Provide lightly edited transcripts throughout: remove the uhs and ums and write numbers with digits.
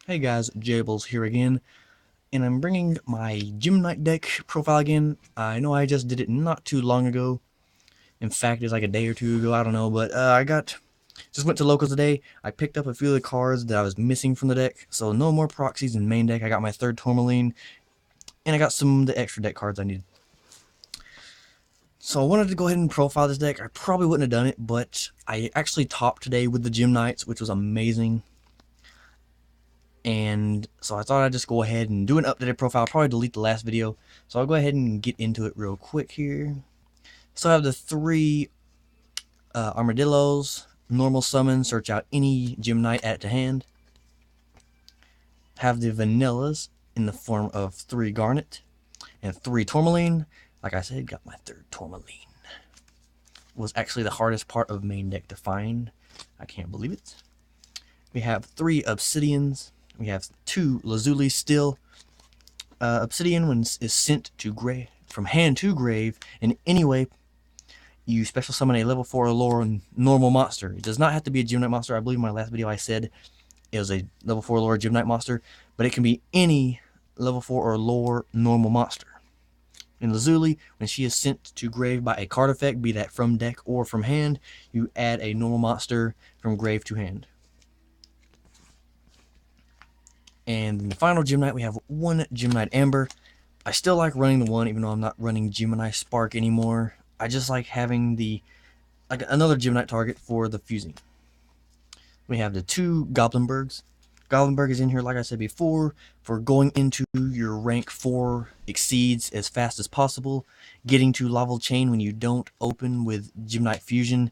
Hey guys, Jables here again, and I'm bringing my Gym Knight deck profile again. I know I just did it not too long ago. In fact, it's like a day or two ago, I don't know, but just went to locals today. I picked up a few of the cards that I was missing from the deck, so no more proxies in main deck. I got my third Tourmaline, and I got some of the extra deck cards I needed. So I wanted to go ahead and profile this deck. I probably wouldn't have done it, but I actually topped today with the Gym Knights, which was amazing. And so I thought I'd just go ahead and do an updated profile. I'll probably delete the last video, so I'll go ahead and get into it real quick here. So I have the three armadillos, normal summon, search out any Gym Knight, add it to hand. Have the vanillas in the form of 3 Garnet and 3 Tourmaline. Like I said, got my third Tourmaline. Was actually the hardest part of main deck to find. I can't believe it. We have 3 Obsidians. We have 2 Lazuli still. Obsidian, when is sent to grave from hand to grave in any way, you special summon a level 4 or lower normal monster. It does not have to be a Gym Knight monster. I believe in my last video I said it was a level 4 or lower Gym Knight monster, but it can be any level 4 or lower normal monster. In Lazuli, when she is sent to grave by a card effect, be that from deck or from hand, you add a normal monster from grave to hand. And in the final Gym Knight, we have 1 Gym Knight Amber. I still like running the 1, even though I'm not running Gemini Spark anymore. I just like having another Gym Knight target for the fusing. We have the 2 Goblinbergs. Goblinberg is in here, like I said before, for going into your rank 4 exceeds as fast as possible. Getting to Lava Chain when you don't open with Gym Knight Fusion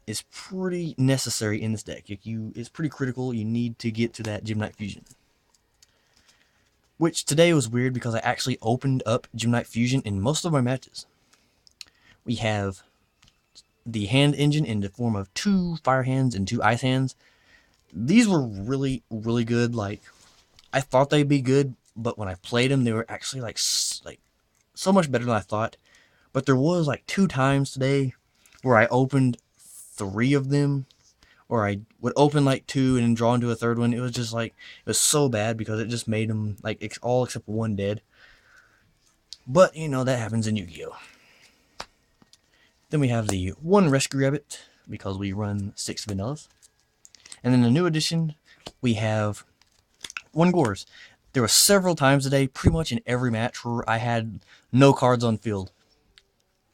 is pretty necessary in this deck. It's pretty critical. You need to get to that Gym Knight Fusion. Which today was weird because I actually opened up Gym Knight Fusion in most of my matches. We have the hand engine in the form of 2 fire hands and 2 ice hands. These were really, really good. Like, I thought they'd be good, but when I played them, they were actually like so much better than I thought. But there was like 2 times today where I opened 3 of them, or I would open like 2 and then draw into a third one. It was just like, it was so bad because it just made them like all except 1 dead. But you know, that happens in Yu-Gi-Oh! Then we have the 1 Rescue Rabbit because we run 6 vanillas. And then the new addition, we have 1 Gorz. There were several times today, pretty much in every match, where I had no cards on field.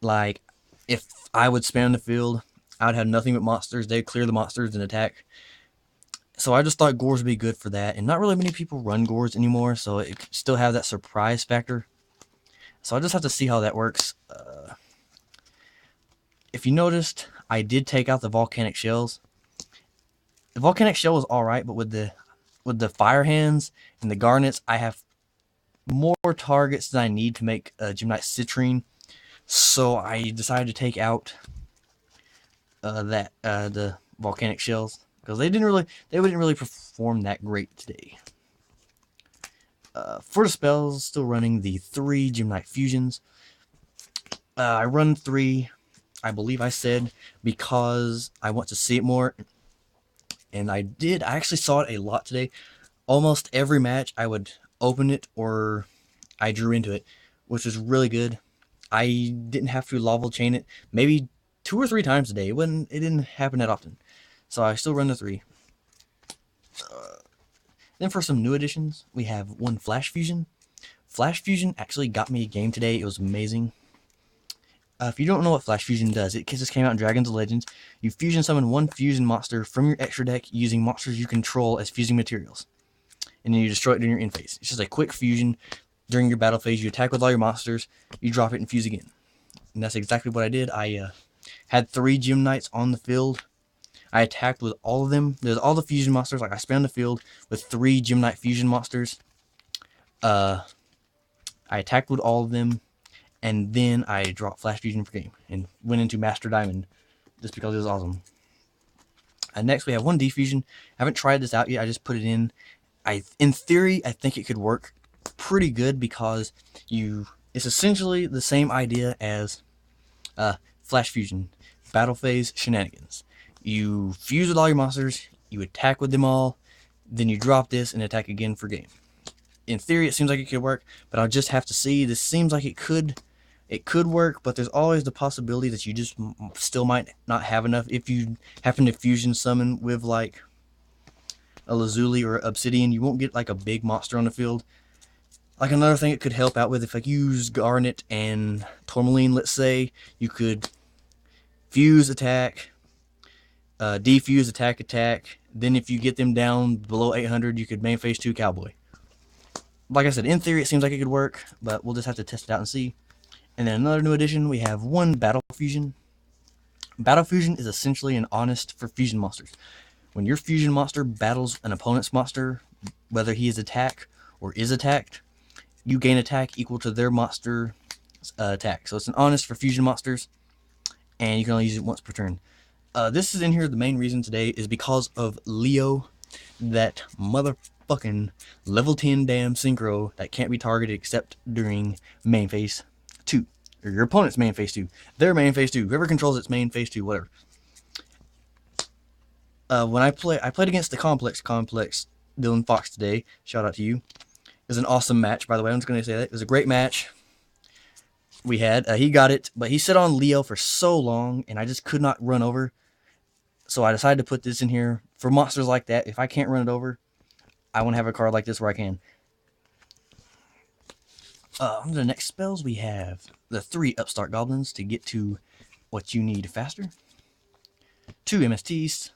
Like, if I would spam the field, I would have nothing but monsters. They'd clear the monsters and attack. So I just thought Gorz would be good for that. And not really many people run Gorz anymore, so it could still have that surprise factor. So I just have to see how that works. If you noticed, I did take out the volcanic shells. The volcanic shell was alright, but with the fire hands and the garnets, I have more targets than I need to make Gym Knight Citrine. So I decided to take out the volcanic shells because they didn't really perform that great today. For the spells, still running the 3 Gym Knight Fusions. I run 3, I believe I said, because I want to see it more. And I actually saw it a lot today. Almost every match I would open it or I drew into it, which was really good. I didn't have to lava chain it maybe 2 or 3 times a day. It didn't happen that often. So I still run the 3. Then for some new additions, we have 1 Flash Fusion. Flash Fusion actually got me a game today. It was amazing. If you don't know what Flash Fusion does, it just came out in Dragons of Legends. You fusion summon 1 fusion monster from your extra deck using monsters you control as fusing materials. And then you destroy it during your end phase. It's just a quick fusion. During your battle phase, you attack with all your monsters, you drop it and fuse again. And that's exactly what I did. I had 3 Gym Knights on the field. I attacked with all of them. There's all the fusion monsters. Like, I spammed the field with 3 Gym Knight fusion monsters. I attacked with all of them. And then I dropped Flash Fusion for game and went into Master Diamond just because it was awesome. And next we have 1 Defusion. I haven't tried this out yet. I just put it in. In theory, I think it could work pretty good because it's essentially the same idea as Flash Fusion. Battle phase shenanigans. You fuse with all your monsters. You attack with them all. Then you drop this and attack again for game. In theory, it seems like it could work, but I'll just have to see. This seems like it could work, but there's always the possibility that you just still might not have enough if you happen to fusion summon with like a Lazuli or Obsidian. You won't get like a big monster on the field. Like another thing it could help out with, if I use Garnet and Tourmaline, let's say, you could fuse attack, defuse attack. Then if you get them down below 800, you could main phase 2 Cowboy. Like I said, in theory it seems like it could work, but we'll just have to test it out and see. And then another new addition, we have one Battle Fusion. Battle Fusion is essentially an honest for fusion monsters. When your fusion monster battles an opponent's monster, whether he is attacked or is attacked, you gain attack equal to their monster attack. So it's an honest for fusion monsters, and you can only use it once per turn. This is in here. The main reason today is because of Leo, that motherfucking level 10 damn synchro that can't be targeted except during main phase 2. Or your opponent's main phase 2. Their main phase 2. Whoever controls its main phase 2, whatever. When I played against the Complex Dylan Fox today. Shout out to you. It was an awesome match, by the way. I'm just going to say that. It was a great match we had. He got it, but he sat on Leo for so long, and I just could not run over. So I decided to put this in here for monsters like that. If I can't run it over, I want to have a card like this where I can. On the next spells, we have the 3 Upstart Goblins to get to what you need faster. 2 MSTs.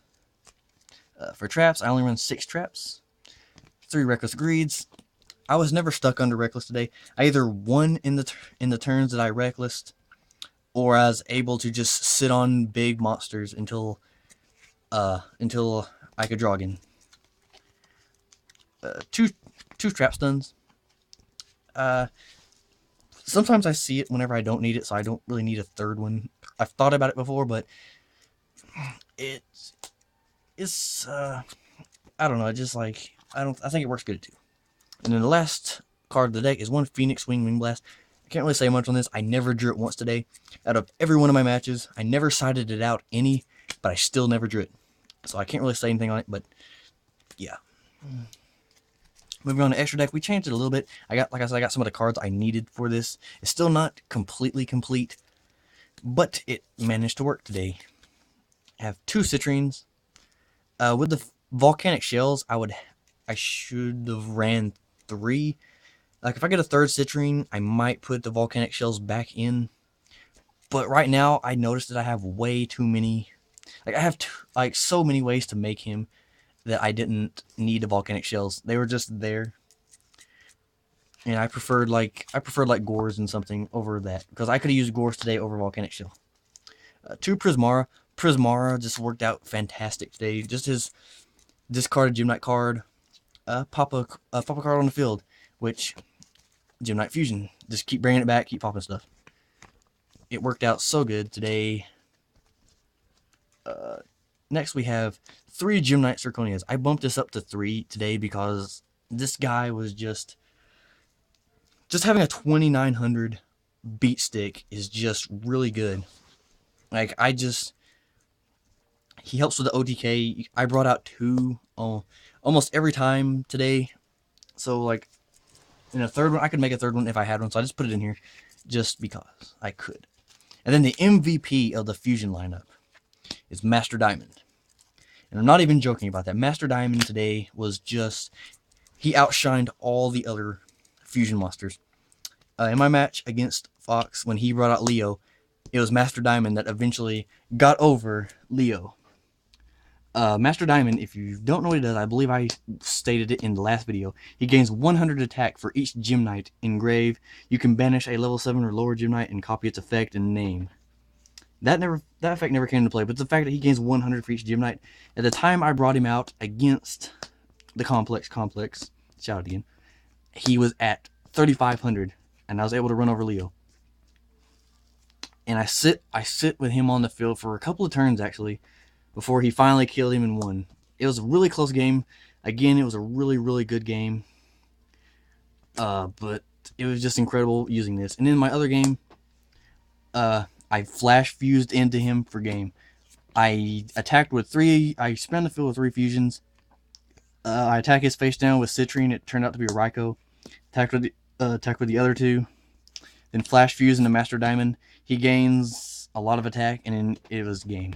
For traps, I only run 6 traps. 3 Reckless Greeds. I was never stuck under Reckless today. I either won in the turns that I Recklessed, or I was able to just sit on big monsters until I could draw again. 2 trap stuns. Sometimes I see it whenever I don't need it, so I don't really need a third one. I've thought about it before, but it's I don't know. It just like I think it works good too. And then the last card of the deck is one Phoenix Wing Blast. I can't really say much on this. I never drew it once today. Out of every one of my matches, I never sided it out any, but I still never drew it. So I can't really say anything on it, but yeah. Moving on to extra deck, we changed it a little bit. Like I said, I got some of the cards I needed for this. It's still not completely complete, but it managed to work today. I have 2 Citrines. With the Volcanic Shells, I should have ran 3. Like, if I get a 3rd Citrine, I might put the Volcanic Shells back in. But right now, I noticed that I have way too many. Like, I have so many ways to make him that I didn't need the Volcanic Shells. They were just there. And I preferred Gores and something over that, because I could have used Gores today over Volcanic Shell. 2 Prismara. Prismara just worked out fantastic today. Just his discarded Gem Knight card. Pop a card on the field, which Gem Knight Fusion. Just keep bringing it back, keep popping stuff. It worked out so good today. Next we have 3 Gem Knight Zirconias. I bumped this up to 3 today because this guy was just having a 2900 beat stick is just really good. Like, he helps with the OTK. I brought out 2 almost every time today. So, like, in a 3rd one, I could make a 3rd one if I had one. So I just put it in here just because I could. And then the MVP of the Fusion lineup is Master Diamond. And I'm not even joking about that. Master Diamond today was just, he outshined all the other Fusion monsters. In my match against Fox, when he brought out Leo, it was Master Diamond that eventually got over Leo. Master Diamond, if you don't know what he does, I believe I stated it in the last video. He gains 100 attack for each Gem Knight in grave. You can banish a level 7 or lower Gem Knight and copy its effect and name. That effect never came into play, but the fact that he gains 100 for each Gem Knight, at the time I brought him out against the Complex, shout out again, he was at 3,500, and I was able to run over Leo. And I sit with him on the field for a couple of turns, actually, before he finally killed him and won. It was a really close game. Again, it was a really, really good game. But it was just incredible using this. And in my other game, I flash fused into him for game. I attacked with 3. I spanned the field with 3 fusions. I attack his face down with Citrine. It turned out to be a Raikou. Attack with the other two. Then Flash Fuse into Master Diamond. He gains a lot of attack, and then it was game.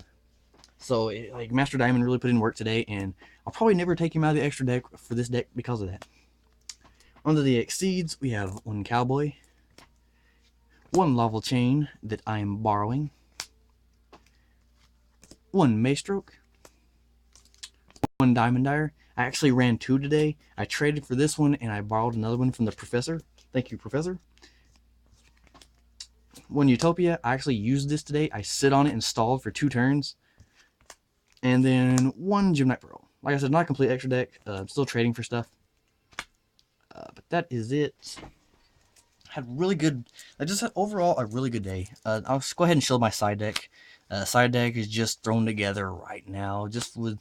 So, like, Master Diamond really put in work today, and I'll probably never take him out of the extra deck for this deck because of that. Under the Exceeds, we have one Cowboy, one Lava Chain that I am borrowing, one Maystroke, one Diamond Dire. I actually ran 2 today. I traded for this one, and I borrowed another one from the Professor. Thank you, Professor. One Utopia. I actually used this today. I sit on it and stalled for 2 turns. And then one Gymnite Pearl. Like I said, not a complete extra deck. I'm still trading for stuff. But that is it. Had really good. I just had overall a really good day. I'll just go ahead and show my side deck. Side deck is just thrown together right now, just with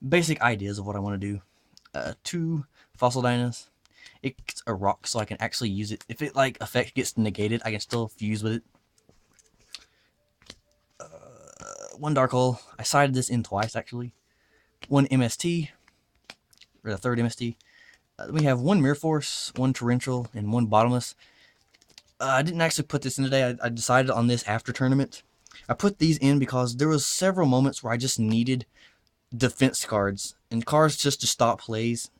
basic ideas of what I want to do. 2 Fossil Dinos. It's a rock, so I can actually use it. If it like effect gets negated, I can still fuse with it. 1 Dark Hole. I sided this in twice actually. 1 MST, or the 3rd MST. We have 1 Mirror Force, 1 Torrential, and 1 Bottomless. I didn't actually put this in today. I decided on this after tournament. I put these in because there was several moments where I just needed defense cards and cards just to stop plays.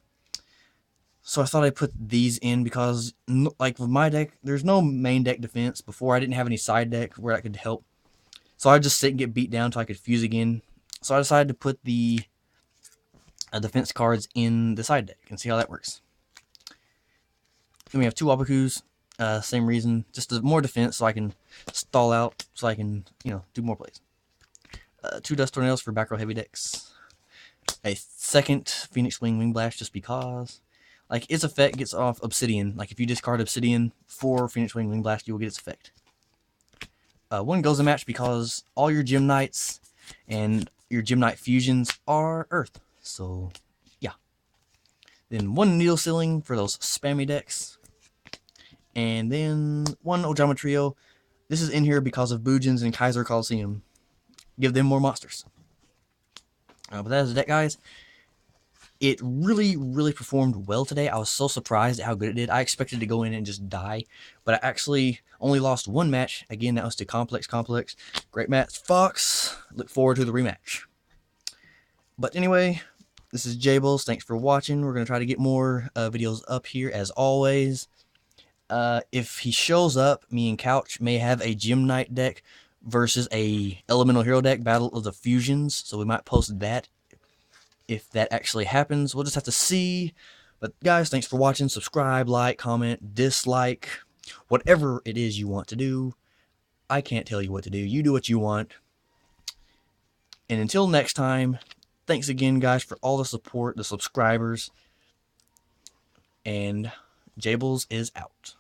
So I thought I'd put these in because, like, with my deck, there's no main deck defense. Before, I didn't have any side deck where I could help. So I'd just sit and get beat down until I could fuse again. So I decided to put the defense cards in the side deck and see how that works. Then we have 2 Wabakus. Same reason, just more defense so I can stall out, so I can, do more plays. 2 Dust Tornadoes for back row heavy decks. A 2nd Phoenix Wing Blast just because. Like, its effect gets off Obsidian. Like, if you discard Obsidian for Phoenix Wing Blast, you will get its effect. 1 Goza Match because all your Gymnites and your Gymnite fusions are Earth. So, yeah. Then 1 Needle Sealing for those spammy decks. And then 1 Ojama Trio. This is in here because of Boojins and Kaiser Coliseum. Give them more monsters. But that is the deck, guys. It really, really performed well today. I was so surprised at how good it did. I expected to go in and just die. But I actually only lost 1 match. Again, that was to Complex. Great match, Fox. Look forward to the rematch. But anyway, this is Jables. Thanks for watching. We're going to try to get more videos up here as always. If he shows up, me and Couch may have a Gymnite deck versus a Elemental Hero deck, Battle of the Fusions, so we might post that if that actually happens. We'll just have to see. But guys, thanks for watching. Subscribe, like, comment, dislike, whatever it is you want to do. I can't tell you what to do. You do what you want. And until next time, thanks again, guys, for all the support, the subscribers, and Jables is out.